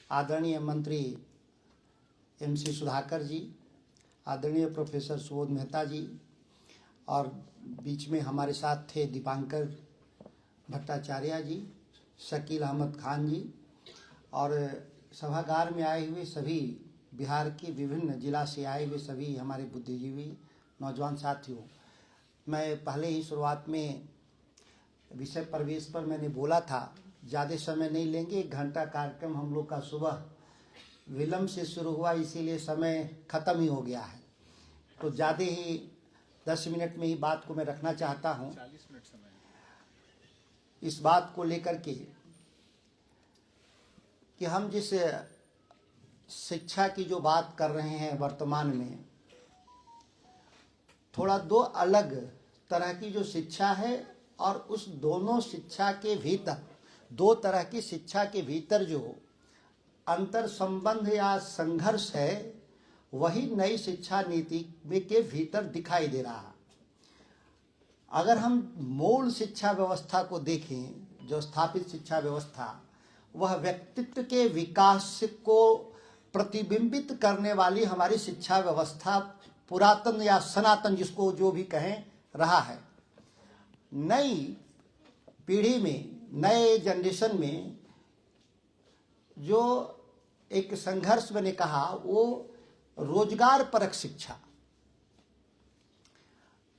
आदरणीय मंत्री MC सुधाकर जी, आदरणीय प्रोफेसर सुबोध मेहता जी, और बीच में हमारे साथ थे दीपांकर भट्टाचार्य जी, शकील अहमद खान जी, और सभागार में आए हुए सभी बिहार के विभिन्न जिला से आए हुए सभी हमारे बुद्धिजीवी नौजवान साथियों। मैं पहले ही शुरुआत में विषय प्रवेश पर मैंने बोला था, ज़्यादा समय नहीं लेंगे, 1 घंटा कार्यक्रम हम लोग का सुबह विलम्ब से शुरू हुआ, इसीलिए समय ख़त्म ही हो गया है। तो ज़्यादा ही 10 मिनट में ही बात को मैं रखना चाहता हूँ। 40 मिनट समय इस बात को लेकर के कि हम जिस शिक्षा की जो बात कर रहे हैं वर्तमान में, थोड़ा 2 अलग तरह की जो शिक्षा है और उस दोनों शिक्षा के भीतर 2 तरह की शिक्षा के भीतर जो अंतर संबंध या संघर्ष है, वही नई शिक्षा नीति के भीतर दिखाई दे रहा है। अगर हम मूल शिक्षा व्यवस्था को देखें, जो स्थापित शिक्षा व्यवस्था, वह व्यक्तित्व के विकास को प्रतिबिंबित करने वाली हमारी शिक्षा व्यवस्था पुरातन या सनातन जिसको जो भी कहें रहा है। नई पीढ़ी में, नए जनरेशन में जो एक संघर्ष मैंने कहा, वो रोजगार परक शिक्षा।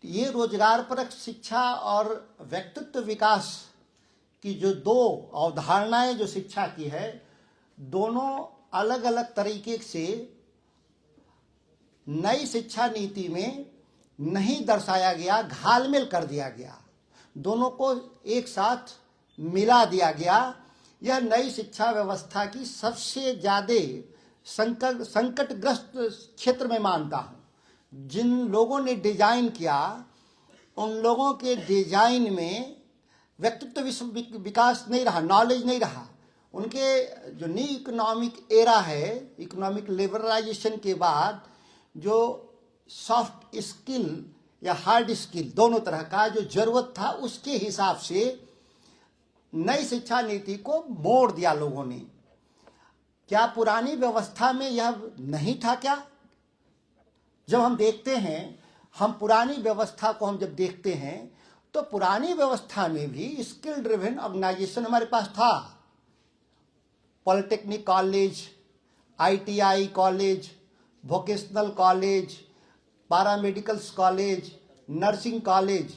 ये रोजगार परक शिक्षा और व्यक्तित्व विकास की जो 2 अवधारणाएं जो शिक्षा की है, दोनों अलग अलग तरीके से नई शिक्षा नीति में नहीं दर्शाया गया, घालमेल कर दिया गया, दोनों को एक साथ मिला दिया गया। यह नई शिक्षा व्यवस्था की सबसे ज़्यादा संकटग्रस्त क्षेत्र में मानता हूँ। जिन लोगों ने डिजाइन किया, उन लोगों के डिजाइन में व्यक्तित्व विकास नहीं रहा, नॉलेज नहीं रहा। उनके जो न्यू इकोनॉमिक एरा है, इकोनॉमिक लिबरलाइजेशन के बाद जो सॉफ्ट स्किल या हार्ड स्किल दोनों तरह का जो जरूरत था, उसके हिसाब से नई शिक्षा नीति को मोड़ दिया लोगों ने। क्या पुरानी व्यवस्था में यह नहीं था क्या? जब हम देखते हैं, हम पुरानी व्यवस्था को हम जब देखते हैं, तो पुरानी व्यवस्था में भी स्किल ड्रिवन ऑर्गेनाइजेशन हमारे पास था। Polytechnic college, ITI college, vocational college, paramedicals college, nursing college,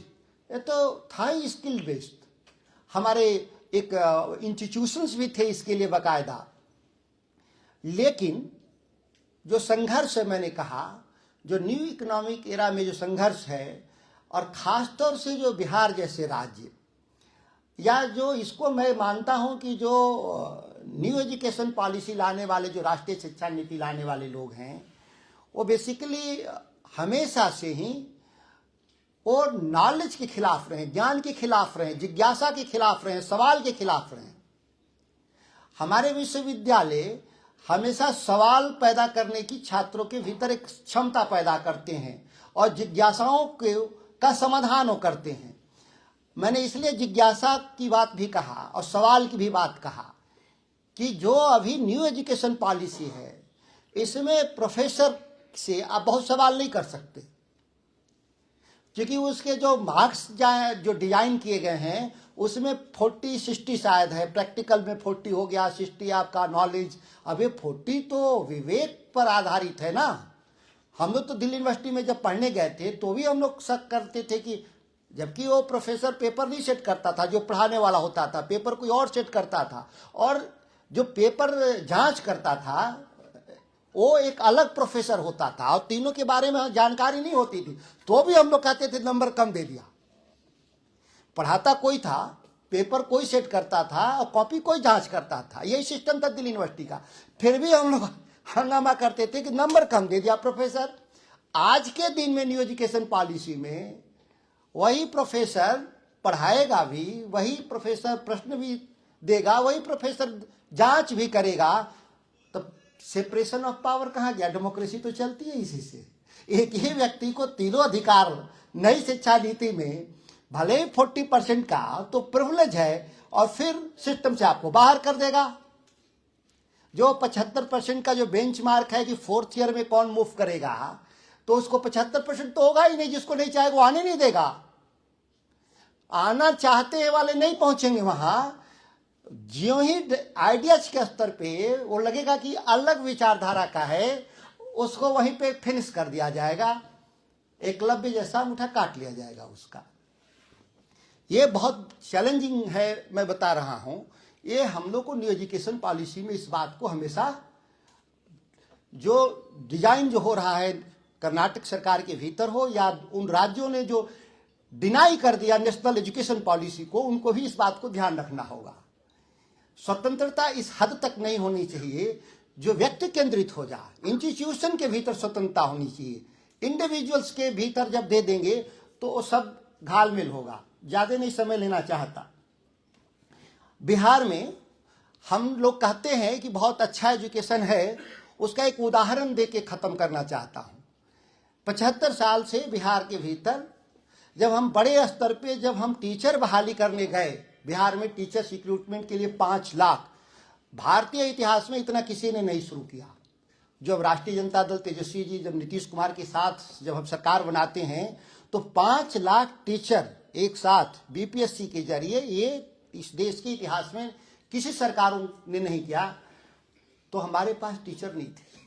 ये तो था ही स्किल बेस्ड। हमारे एक इंस्टीट्यूशंस भी थे इसके लिए बाकायदा। लेकिन जो संघर्ष है, मैंने कहा, जो न्यू इकोनॉमिक एरा में जो संघर्ष है, और ख़ासतौर से जो बिहार जैसे राज्य, या जो इसको मैं मानता हूं कि जो न्यू एजुकेशन पॉलिसी लाने वाले, जो राष्ट्रीय शिक्षा नीति लाने वाले लोग हैं, वो बेसिकली हमेशा से ही वो नॉलेज के खिलाफ रहे, ज्ञान के खिलाफ रहे, जिज्ञासा के खिलाफ रहे, सवाल के खिलाफ रहे। हमारे विश्वविद्यालय हमेशा सवाल पैदा करने की छात्रों के भीतर एक क्षमता पैदा करते हैं और जिज्ञासाओं का समाधान वो करते हैं। मैंने इसलिए जिज्ञासा की बात भी कहा और सवाल की भी बात कहा कि जो अभी न्यू एजुकेशन पॉलिसी है, इसमें प्रोफेसर से आप बहुत सवाल नहीं कर सकते, क्योंकि उसके जो मार्क्स जो डिजाइन किए गए हैं, उसमें 40-60 शायद है, प्रैक्टिकल में 40 हो गया, 60 आपका नॉलेज। अब ये 40 तो विवेक पर आधारित है ना। हम लोग तो दिल्ली यूनिवर्सिटी में जब पढ़ने गए थे, तो भी हम लोग शक करते थे कि, जबकि वो प्रोफेसर पेपर नहीं सेट करता था, जो पढ़ाने वाला होता था, पेपर कोई और सेट करता था, और जो पेपर जांच करता था वो एक अलग प्रोफेसर होता था, और तीनों के बारे में जानकारी नहीं होती थी। तो भी हम लोग कहते थे नंबर कम दे दिया। पढ़ाता कोई था, पेपर कोई सेट करता था, और कॉपी कोई जांच करता था। यही सिस्टम था दिल्ली यूनिवर्सिटी का। फिर भी हम लोग हंगामा करते थे कि नंबर कम दे दिया प्रोफेसर। आज के दिन में न्यू एजुकेशन पॉलिसी में वही प्रोफेसर पढ़ाएगा भी, वही प्रोफेसर प्रश्न भी देगा, वही प्रोफेसर जांच भी करेगा। तो सेपरेशन ऑफ पावर कहाँ गया? डेमोक्रेसी तो चलती है इसी से। एक ही व्यक्ति को तीनों अधिकार नई शिक्षा नीति में, भले ही 40% का तो प्रिविलेज है, और फिर सिस्टम से आपको बाहर कर देगा। जो 75% का जो बेंचमार्क है कि फोर्थ ईयर में कौन मूव करेगा, तो उसको 75% तो होगा ही नहीं, जिसको नहीं चाहे वो आने नहीं देगा। आना चाहते वाले नहीं पहुंचेंगे वहां। ज्यों ही आइडियाज के स्तर पे वो लगेगा कि अलग विचारधारा का है, उसको वहीं पे फिनिश कर दिया जाएगा, एकलव्य जैसा मुठा काट लिया जाएगा उसका। ये बहुत चैलेंजिंग है, मैं बता रहा हूं। ये हम लोग को न्यू एजुकेशन पॉलिसी में इस बात को हमेशा जो डिजाइन जो हो रहा है कर्नाटक सरकार के भीतर हो या उन राज्यों ने जो डिनाई कर दिया नेशनल एजुकेशन पॉलिसी को, उनको भी इस बात को ध्यान रखना होगा। स्वतंत्रता इस हद तक नहीं होनी चाहिए जो व्यक्ति केंद्रित हो जाए। इंस्टीट्यूशन के भीतर स्वतंत्रता होनी चाहिए, इंडिविजुअल्स के भीतर जब दे देंगे तो वो सब घालमेल होगा। ज्यादा नहीं समय लेना चाहता। बिहार में हम लोग कहते हैं कि बहुत अच्छा एजुकेशन है, उसका एक उदाहरण दे के खत्म करना चाहता हूं। 75 साल से बिहार के भीतर जब हम बड़े स्तर पे जब हम टीचर बहाली करने गए, बिहार में टीचर्स रिक्रूटमेंट के लिए 5 लाख, भारतीय इतिहास में इतना किसी ने नहीं शुरू किया। जब राष्ट्रीय जनता दल तेजस्वी जी जब नीतीश कुमार के साथ जब हम सरकार बनाते हैं तो 5 लाख टीचर एक साथ बीपीएससी के जरिए, ये इस देश के इतिहास में किसी सरकारों ने नहीं किया। तो हमारे पास टीचर नहीं थे,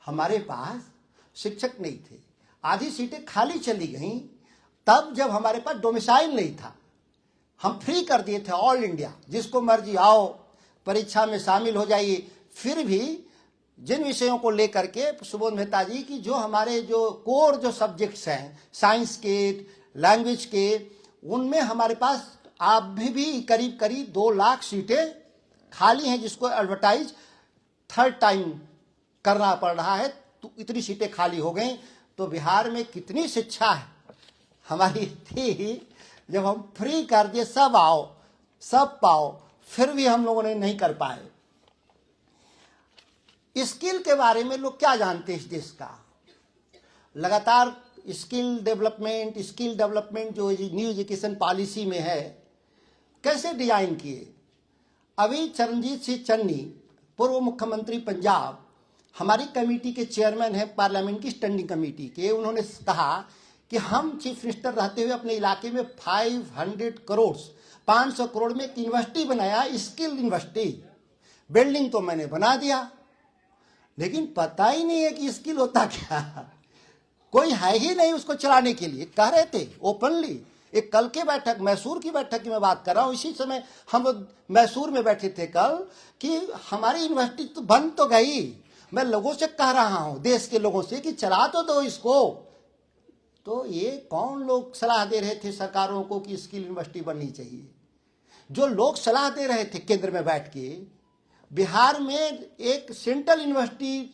हमारे पास शिक्षक नहीं थे, आधी सीटें खाली चली गईं। तब जब हमारे पास डोमिसाइल नहीं था, हम फ्री कर दिए थे ऑल इंडिया, जिसको मर्जी आओ परीक्षा में शामिल हो जाइए। फिर भी जिन विषयों को लेकर के सुबोध मेहता जी की जो हमारे जो कोर जो सब्जेक्ट्स हैं साइंस के, लैंग्वेज के, उनमें हमारे पास अभी भी करीब करीब 2 लाख सीटें खाली हैं, जिसको एडवर्टाइज थर्ड टाइम करना पड़ रहा है। तो इतनी सीटें खाली हो गई। तो बिहार में कितनी शिक्षा है हमारी थी, जब हम फ्री कर दिए सब आओ सब पाओ, फिर भी हम लोगों ने नहीं कर पाए। स्किल के बारे में लोग क्या जानते हैं इस देश का? लगातार स्किल डेवलपमेंट जो न्यू एजुकेशन पॉलिसी में है, कैसे डिजाइन किए। अभी चरणजीत सिंह चन्नी, पूर्व मुख्यमंत्री पंजाब, हमारी कमेटी के चेयरमैन हैं, पार्लियामेंट की स्टैंडिंग कमेटी के, उन्होंने कहा कि हम चीफ मिनिस्टर रहते हुए अपने इलाके में 500 करोड़ में एक यूनिवर्सिटी बनाया, स्किल यूनिवर्सिटी। बिल्डिंग तो मैंने बना दिया, लेकिन पता ही नहीं है कि स्किल होता क्या। कोई है ही नहीं उसको चलाने के लिए। कह रहे थे ओपनली, एक कल के बैठक, मैसूर की बैठक की मैं बात कर रहा हूँ, इसी समय हम लोग मैसूर में बैठे थे कल, कि हमारी यूनिवर्सिटी तो बंद तो गई। मैं लोगों से कह रहा हूँ, देश के लोगों से, कि चला तो दो इसको। तो ये कौन लोग सलाह दे रहे थे सरकारों को कि स्किल यूनिवर्सिटी बननी चाहिए? जो लोग सलाह दे रहे थे केंद्र में बैठ के, बिहार में एक सेंट्रल यूनिवर्सिटी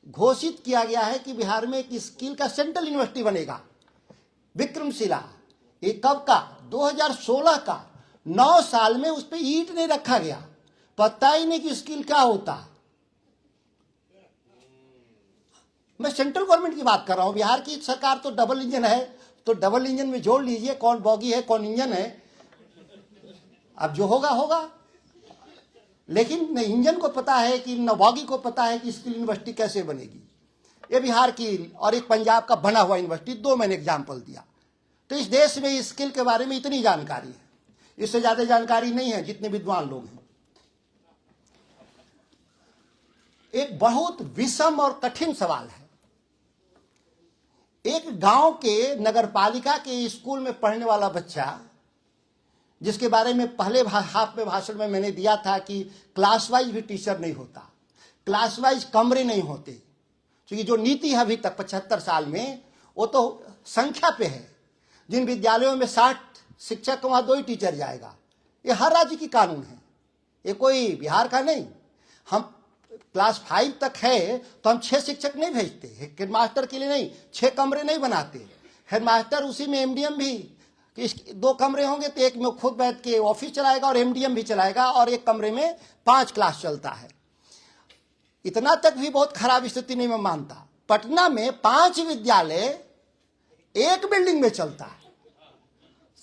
घोषित किया गया है कि बिहार में एक स्किल का सेंट्रल यूनिवर्सिटी बनेगा, विक्रमशिला। ये कब का? 2016 का। 9 साल में उस पर ईंट नहीं रखा गया, पता ही नहीं कि स्किल क्या होता। मैं सेंट्रल गवर्नमेंट की बात कर रहा हूं। बिहार की सरकार तो डबल इंजन है, तो डबल इंजन में जोड़ लीजिए कौन बॉगी है कौन इंजन है। अब जो होगा होगा, लेकिन न इंजन को पता है कि न बॉगी को पता है कि स्किल यूनिवर्सिटी कैसे बनेगी। ये बिहार की और एक पंजाब का बना हुआ यूनिवर्सिटी, 2 मैंने एग्जाम्पल दिया। तो इस देश में स्किल के बारे में इतनी जानकारी है, इससे ज्यादा जानकारी नहीं है जितने विद्वान लोग हैं। एक बहुत विषम और कठिन सवाल है। एक गांव के नगरपालिका के स्कूल में पढ़ने वाला बच्चा, जिसके बारे में पहले हाफ में भाषण में मैंने दिया था कि क्लास वाइज भी टीचर नहीं होता, क्लास वाइज कमरे नहीं होते, क्योंकि जो नीति है अभी तक 75 साल में, वो तो संख्या पे है। जिन विद्यालयों में 60 शिक्षक, वहां 2 ही टीचर जाएगा। ये हर राज्य की कानून है, ये कोई बिहार का नहीं। हम क्लास 5 तक है तो हम 6 शिक्षक नहीं भेजते, हेडमास्टर के लिए नहीं, 6 कमरे नहीं बनाते। हेडमास्टर उसी में एमडीएम भी, 2 कमरे होंगे तो एक में खुद बैठ के ऑफिस चलाएगा और एमडीएम भी चलाएगा, और एक कमरे में 5 क्लास चलता है। इतना तक भी बहुत खराब स्थिति नहीं मैं मानता। पटना में 5 विद्यालय एक बिल्डिंग में चलता है।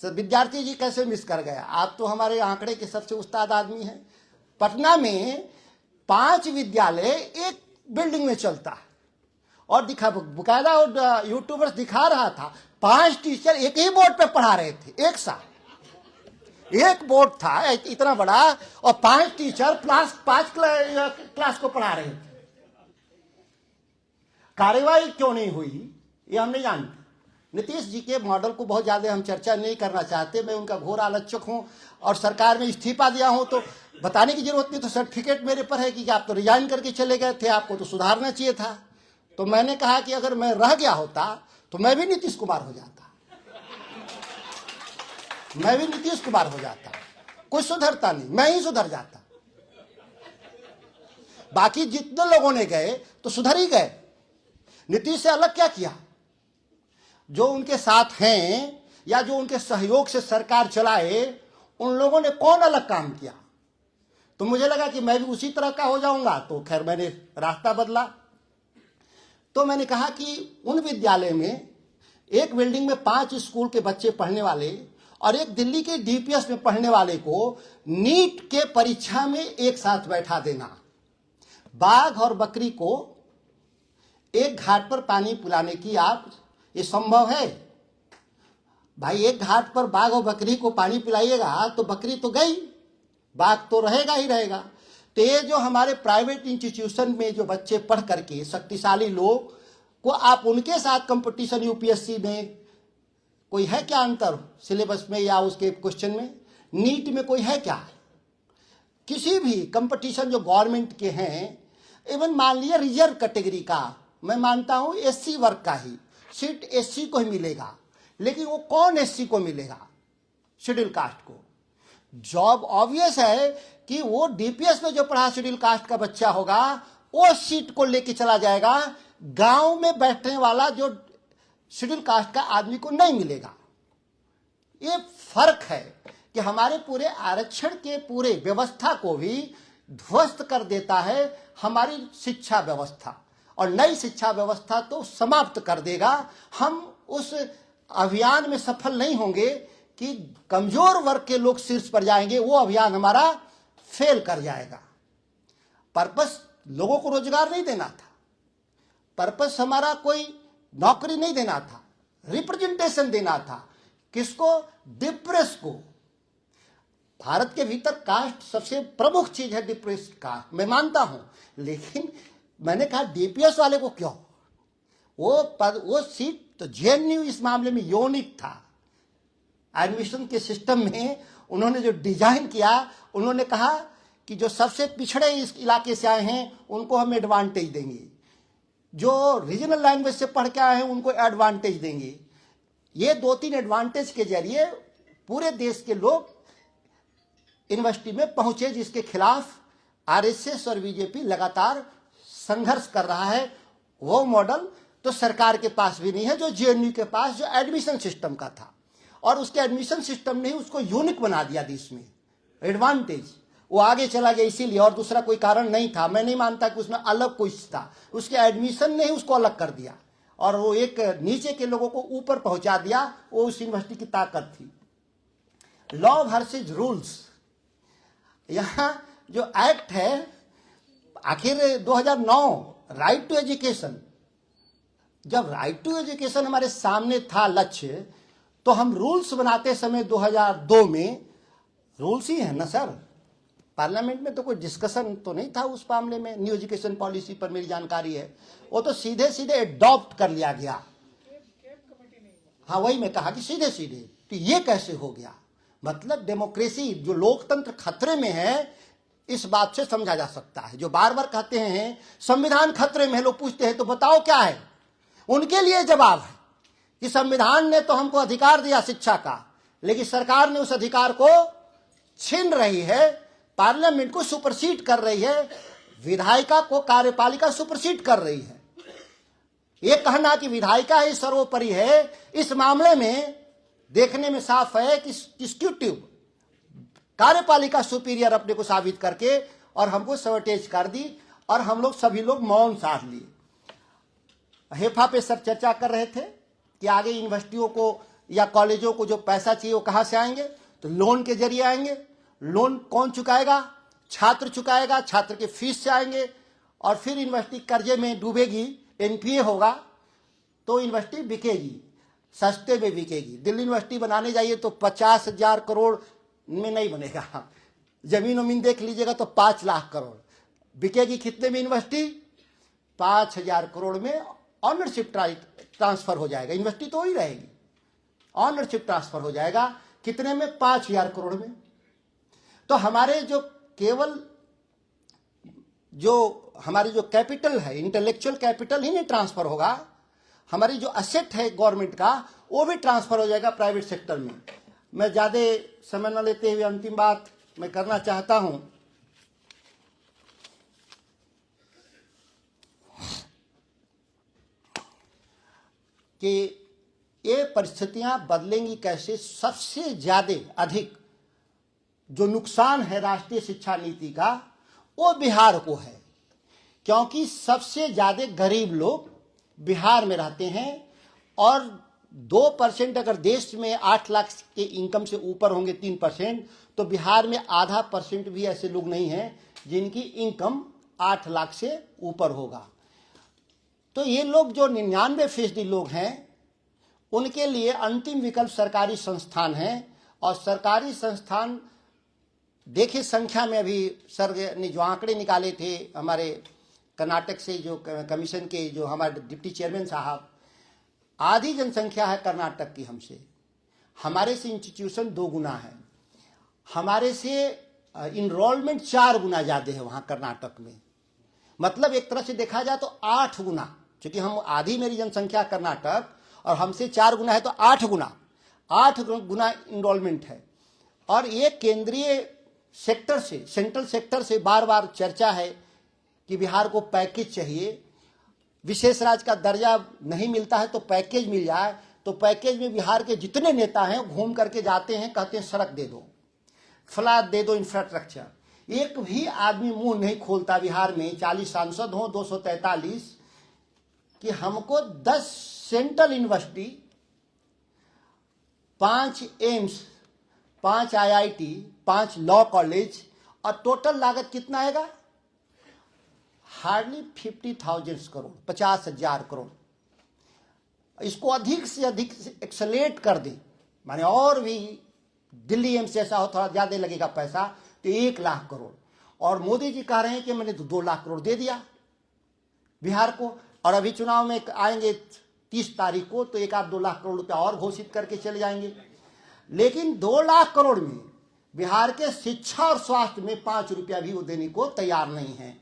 सर विद्यार्थी जी कैसे मिस कर गया? आप तो हमारे आंकड़े के सबसे उस्ताद आदमी हैं। पटना में 5 विद्यालय एक बिल्डिंग में चलता है, और बकायदा यूट्यूबर्स दिखा रहा था 5 टीचर एक ही बोर्ड पे पढ़ा रहे थे एक साथ। एक बोर्ड था इतना बड़ा और 5 टीचर पांच क्लास को पढ़ा रहे थे। कार्यवाही क्यों नहीं हुई ये हम नहीं जानते। नीतीश जी के मॉडल को बहुत ज्यादा हम चर्चा नहीं करना चाहते। मैं उनका घोर आलोचक हूं और सरकार में इस्तीफा दिया हूं तो बताने की जरूरत नहीं। तो सर्टिफिकेट मेरे पर है कि आप तो रिजाइन करके चले गए थे, आपको तो सुधारना चाहिए था। तो मैंने कहा कि अगर मैं रह गया होता तो मैं भी नीतीश कुमार हो जाता, मैं भी नीतीश कुमार हो जाता। कुछ सुधरता नहीं, मैं ही सुधर जाता। बाकी जितने लोगों ने गए तो सुधर ही गए। नीतीश से अलग क्या किया? जो उनके साथ हैं या जो उनके सहयोग से सरकार चलाए, उन लोगों ने कौन अलग काम किया? तो मुझे लगा कि मैं भी उसी तरह का हो जाऊंगा। तो खैर मैंने रास्ता बदला। तो मैंने कहा कि उन विद्यालय में एक बिल्डिंग में 5 स्कूल के बच्चे पढ़ने वाले और एक दिल्ली के डीपीएस में पढ़ने वाले को नीट के परीक्षा में एक साथ बैठा देना, बाघ और बकरी को एक घाट पर पानी पिलाने की ये संभव है? भाई एक घाट पर बाघ और बकरी को पानी पिलाइएगा तो बकरी तो गई, बाघ तो रहेगा ही रहेगा। तो ये जो हमारे प्राइवेट इंस्टीट्यूशन में जो बच्चे पढ़ करके शक्तिशाली लोग को आप उनके साथ कंपटीशन यूपीएससी में कोई है क्या अंतर सिलेबस में या उसके क्वेश्चन में? नीट में कोई है क्या? किसी भी कंपटीशन जो गवर्नमेंट के हैं, इवन मान लिया रिजर्व कैटेगरी का, मैं मानता हूं एससी वर्ग का ही सीट एससी को ही मिलेगा, लेकिन वो कौन एससी को मिलेगा? शेड्यूल कास्ट को। जॉब ऑब्वियस है कि वो डीपीएस में जो पढ़ा शेड्यूल कास्ट का बच्चा होगा वो सीट को लेके चला जाएगा, गांव में बैठने वाला जो शेड्यूल कास्ट का आदमी को नहीं मिलेगा। ये फर्क है कि हमारे पूरे आरक्षण के पूरे व्यवस्था को भी ध्वस्त कर देता है हमारी शिक्षा व्यवस्था, और नई शिक्षा व्यवस्था तो समाप्त कर देगा। हम उस अभियान में सफल नहीं होंगे कि कमजोर वर्ग के लोग शीर्ष पर जाएंगे, वो अभियान हमारा फेल कर जाएगा। पर्पस लोगों को रोजगार नहीं देना था, पर्पस हमारा कोई नौकरी नहीं देना था, रिप्रेजेंटेशन देना था। किसको? डिप्रेस को। भारत के भीतर कास्ट सबसे प्रमुख चीज है, डिप्रेस कास्ट, मैं मानता हूं। लेकिन मैंने कहा डीपीएस वाले को क्यों? वो सीट तो जेएनयू इस मामले में यूनिक था। एडमिशन के सिस्टम में उन्होंने जो डिजाइन किया, उन्होंने कहा कि जो सबसे पिछड़े इस इलाके से आए हैं उनको हम एडवांटेज देंगे, जो रीजनल लैंग्वेज से पढ़ के आए हैं उनको एडवांटेज देंगे। ये 2-3 एडवांटेज के जरिए पूरे देश के लोग यूनिवर्सिटी में पहुंचे, जिसके खिलाफ आरएसएस और बीजेपी लगातार संघर्ष कर रहा है। वो मॉडल तो सरकार के पास भी नहीं है जो जेएनयू के पास, जो एडमिशन सिस्टम का था। और उसके एडमिशन सिस्टम ने उसको यूनिक बना दिया देश में, एडवांटेज। वो आगे चला गया इसीलिए, और दूसरा कोई कारण नहीं था। मैं नहीं मानता कि उसमें अलग कुछ था, उसके एडमिशन ने ही उसको अलग कर दिया और वो एक नीचे के लोगों को ऊपर पहुंचा दिया। वो उस यूनिवर्सिटी की ताकत थी। लॉ वर्सेज रूल्स, यहां जो एक्ट है आखिर 2009 राइट टू एजुकेशन, जब राइट टू एजुकेशन हमारे सामने था लक्ष्य, तो हम रूल्स बनाते समय 2002 में, रूल्स ही है ना सर, पार्लियामेंट में तो कोई डिस्कशन तो नहीं था उस मामले में। न्यू एजुकेशन पॉलिसी पर मेरी जानकारी है, वो तो सीधे सीधे एडॉप्ट कर लिया गया। हाँ, वही मैं कहा कि सीधे सीधे, तो ये कैसे हो गया? मतलब डेमोक्रेसी, जो लोकतंत्र खतरे में है, इस बात से समझा जा सकता है। जो बार बार कहते हैं संविधान खतरे में है, लोग पूछते हैं तो बताओ क्या है, उनके लिए जवाब है कि संविधान ने तो हमको अधिकार दिया शिक्षा का, लेकिन सरकार ने उस अधिकार को छीन रही है, पार्लियामेंट को सुपरसीड कर रही है, विधायिका को कार्यपालिका सुपरसीड कर रही है। यह कहना कि विधायिका ही सर्वोपरि है, इस मामले में देखने में साफ है कि एग्जीक्यूटिव कार्यपालिका सुपीरियर अपने को साबित करके और हमको सवटेज कर दी, और हम लोग सभी लोग मौन साध लिए। हेफा पे सब चर्चा कर रहे थे कि आगे यूनिवर्सिटियों को या कॉलेजों को जो पैसा चाहिए वो कहां से आएंगे, तो लोन के जरिए आएंगे। लोन कौन चुकाएगा? छात्र चुकाएगा, छात्र के फीस से आएंगे, और फिर यूनिवर्सिटी कर्जे में डूबेगी, एनपीए होगा, तो यूनिवर्सिटी बिकेगी, सस्ते में बिकेगी। दिल्ली यूनिवर्सिटी बनाने जाइए तो 50,000 करोड़ में नहीं बनेगा, जमीन वमीन देख लीजिएगा तो 5 लाख करोड़। बिकेगी कितने में यूनिवर्सिटी? 5,000 करोड़ में ऑनरशिप ट्रांसफर हो जाएगा, यूनिवर्सिटी तो ही रहेगी, ऑनरशिप ट्रांसफर हो जाएगा। कितने में? 5,000 करोड़ में। तो हमारे जो केवल जो हमारी जो कैपिटल है, इंटेलेक्चुअल कैपिटल ही नहीं ट्रांसफर होगा, हमारी जो असेट है गवर्नमेंट का वो भी ट्रांसफर हो जाएगा प्राइवेट सेक्टर में। मैं ज़्यादा समय न लेते हुए अंतिम बात मैं करना चाहता हूं कि ये परिस्थितियां बदलेंगी कैसे। सबसे ज़्यादा अधिक जो नुकसान है राष्ट्रीय शिक्षा नीति का वो बिहार को है, क्योंकि सबसे ज़्यादा गरीब लोग बिहार में रहते हैं, और 2% अगर देश में 8 लाख के इनकम से ऊपर होंगे 3%, तो बिहार में आधा % भी ऐसे लोग नहीं हैं जिनकी इनकम 8 लाख से ऊपर होगा। तो ये लोग जो 99% लोग हैं उनके लिए अंतिम विकल्प सरकारी संस्थान है। और सरकारी संस्थान देखिए संख्या में, अभी सर ने जो आंकड़े निकाले थे हमारे कर्नाटक से, जो कमीशन के जो हमारे डिप्टी चेयरमैन साहब, आधी जनसंख्या है कर्नाटक की हमसे, हमारे से इंस्टीट्यूशन 2 गुना है, हमारे से इनरोलमेंट 4 गुना ज़्यादा है वहाँ कर्नाटक में। मतलब एक तरह से देखा जाए तो 8 गुना, क्योंकि हम आधी मेरी जनसंख्या कर्नाटक और हमसे 4 गुना है, तो 8 गुना इनरोलमेंट है। और ये केंद्रीय सेक्टर से, सेंट्रल सेक्टर से बार बार चर्चा है कि बिहार को पैकेज चाहिए, विशेष राज्य का दर्जा नहीं मिलता है तो पैकेज मिल जाए। तो पैकेज में बिहार के जितने नेता हैं घूम करके जाते हैं, कहते हैं सड़क दे दो, फ्लैट दे दो, इंफ्रास्ट्रक्चर। एक भी आदमी मुंह नहीं खोलता बिहार में, 40 सांसद हों 243, कि हमको 10 central university, 5 AIIMS, 5 IIT, 5 law college, और टोटल लागत कितना आएगा? हार्डली 50,000 करोड़, 50,000 करोड़। इसको अधिक से अधिक एक्सलेट कर दें, माने और भी दिल्ली एम्स जैसा हो, थोड़ा ज़्यादा लगेगा पैसा, तो 1 लाख करोड़। और मोदी जी कह रहे हैं कि मैंने तो 2 लाख करोड़ दे दिया बिहार को, और अभी चुनाव में आएंगे 30 तारीख को, तो 1-2 लाख करोड़ रुपया और घोषित करके चले जाएंगे। लेकिन 2 लाख करोड़ में बिहार के शिक्षा और स्वास्थ्य में 5 रुपया भी वो देने को तैयार नहीं है।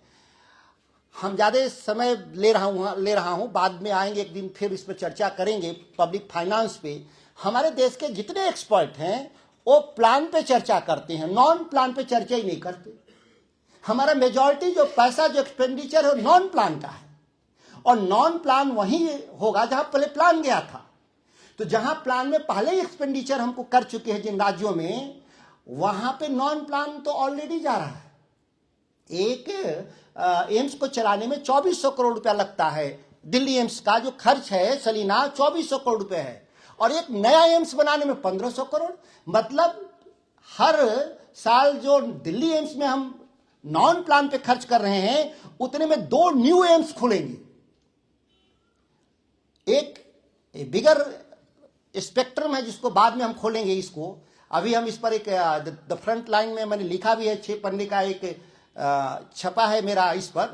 हम ज़्यादा समय ले रहा हूँ, बाद में आएंगे एक दिन फिर इस पर चर्चा करेंगे, पब्लिक फाइनेंस पे। हमारे देश के जितने एक्सपर्ट हैं वो प्लान पे चर्चा करते हैं, नॉन प्लान पे चर्चा ही नहीं करते। हमारा मेजॉरिटी जो पैसा, जो एक्सपेंडिचर है, नॉन प्लान का है, और नॉन प्लान वहीं होगा जहां पहले प्लान गया था। तो जहां प्लान में पहले ही एक्सपेंडिचर हमको कर चुके हैं जिन राज्यों में, वहां पे नॉन प्लान तो ऑलरेडी जा रहा है। एक एम्स को चलाने में 2400 करोड़ रुपया लगता है। दिल्ली एम्स का जो खर्च है सलीना 2400 करोड़ रुपए है, और एक नया एम्स बनाने में 1500 करोड़। मतलब हर साल जो दिल्ली एम्स में हम नॉन प्लान पे खर्च कर रहे हैं, उतने में 2 न्यू एम्स खुलेंगे। एक बिगर स्पेक्ट्रम है जिसको बाद में हम खोलेंगे इसको। अभी हम इस पर एक द फ्रंट लाइन में मैंने लिखा भी है, 6 पन्ने का एक छपा है मेरा इस पर,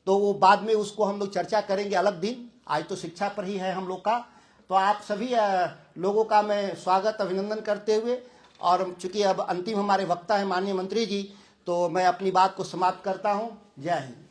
तो वो बाद में उसको हम लोग चर्चा करेंगे अलग दिन। आज तो शिक्षा पर ही है हम लोग का। तो आप सभी लोगों का मैं स्वागत अभिनंदन करते हुए, और चूंकि अब अंतिम हमारे वक्ता है माननीय मंत्री जी, तो मैं अपनी बात को समाप्त करता हूँ। जय हिंद।